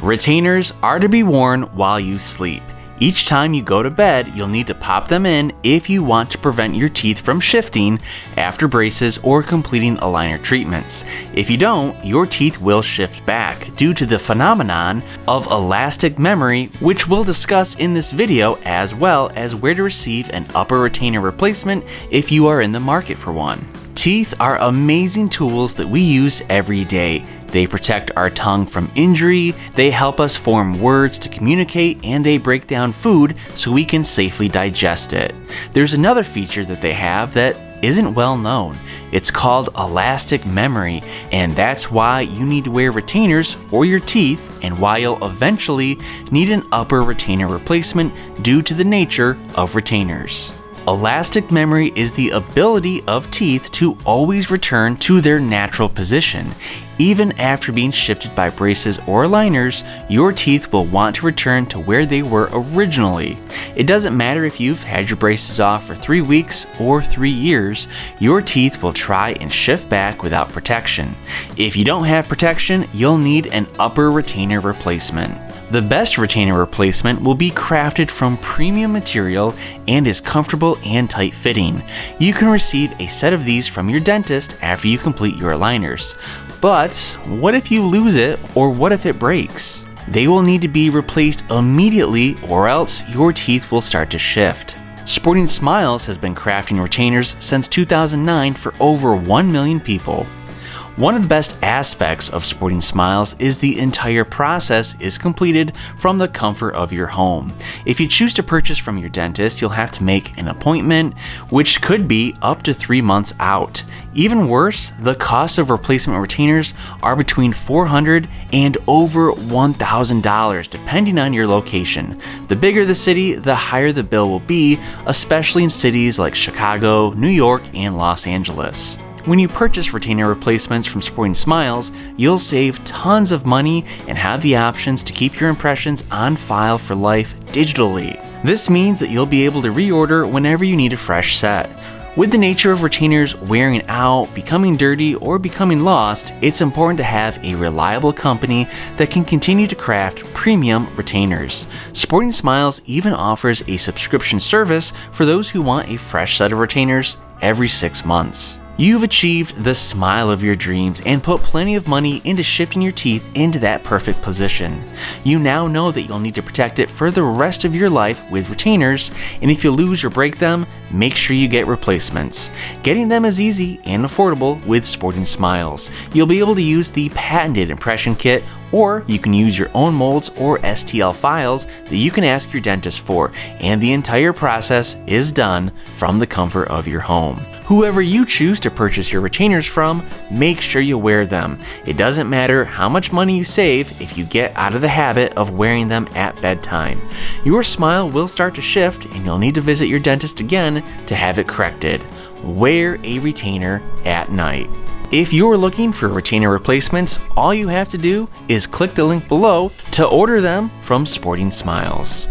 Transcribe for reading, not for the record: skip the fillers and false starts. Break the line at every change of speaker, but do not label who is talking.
Retainers are to be worn while you sleep. Each time you go to bed, you'll need to pop them in if you want to prevent your teeth from shifting after braces or completing aligner treatments. If you don't, your teeth will shift back due to the phenomenon of elastic memory, which we'll discuss in this video, as well as where to receive an upper retainer replacement if you are in the market for one. Teeth are amazing tools that we use every day. They protect our tongue from injury, they help us form words to communicate, and they break down food so we can safely digest it. There's another feature that they have that isn't well known. It's called elastic memory, and that's why you need to wear retainers for your teeth and why you'll eventually need an upper retainer replacement due to the nature of retainers. Elastic memory is the ability of teeth to always return to their natural position. Even after being shifted by braces or aligners, your teeth will want to return to where they were originally. It doesn't matter if you've had your braces off for 3 weeks or 3 years, your teeth will try and shift back without protection. If you don't have protection, you'll need an upper retainer replacement. The best retainer replacement will be crafted from premium material and is comfortable and tight-fitting. You can receive a set of these from your dentist after you complete your aligners. But what if you lose it, or what if it breaks? They will need to be replaced immediately, or else your teeth will start to shift. SportingSmiles has been crafting retainers since 2009 for over 1 million people. One of the best aspects of SportingSmiles is the entire process is completed from the comfort of your home. If you choose to purchase from your dentist, you'll have to make an appointment, which could be up to 3 months out. Even worse, the cost of replacement retainers are between $400 and over $1,000 depending on your location. The bigger the city, the higher the bill will be, especially in cities like Chicago, New York, and Los Angeles. When you purchase retainer replacements from SportingSmiles, you'll save tons of money and have the options to keep your impressions on file for life digitally. This means that you'll be able to reorder whenever you need a fresh set. With the nature of retainers wearing out, becoming dirty, or becoming lost, it's important to have a reliable company that can continue to craft premium retainers. SportingSmiles even offers a subscription service for those who want a fresh set of retainers every 6 months. You've achieved the smile of your dreams and put plenty of money into shifting your teeth into that perfect position. You now know that you'll need to protect it for the rest of your life with retainers, and if you lose or break them, make sure you get replacements. Getting them is easy and affordable with SportingSmiles. You'll be able to use the patented impression kit, or you can use your own molds or STL files that you can ask your dentist for, and the entire process is done from the comfort of your home. Whoever you choose to purchase your retainers from, make sure you wear them. It doesn't matter how much money you save if you get out of the habit of wearing them at bedtime. Your smile will start to shift and you'll need to visit your dentist again to have it corrected. Wear a retainer at night. If you're looking for retainer replacements, all you have to do is click the link below to order them from SportingSmiles.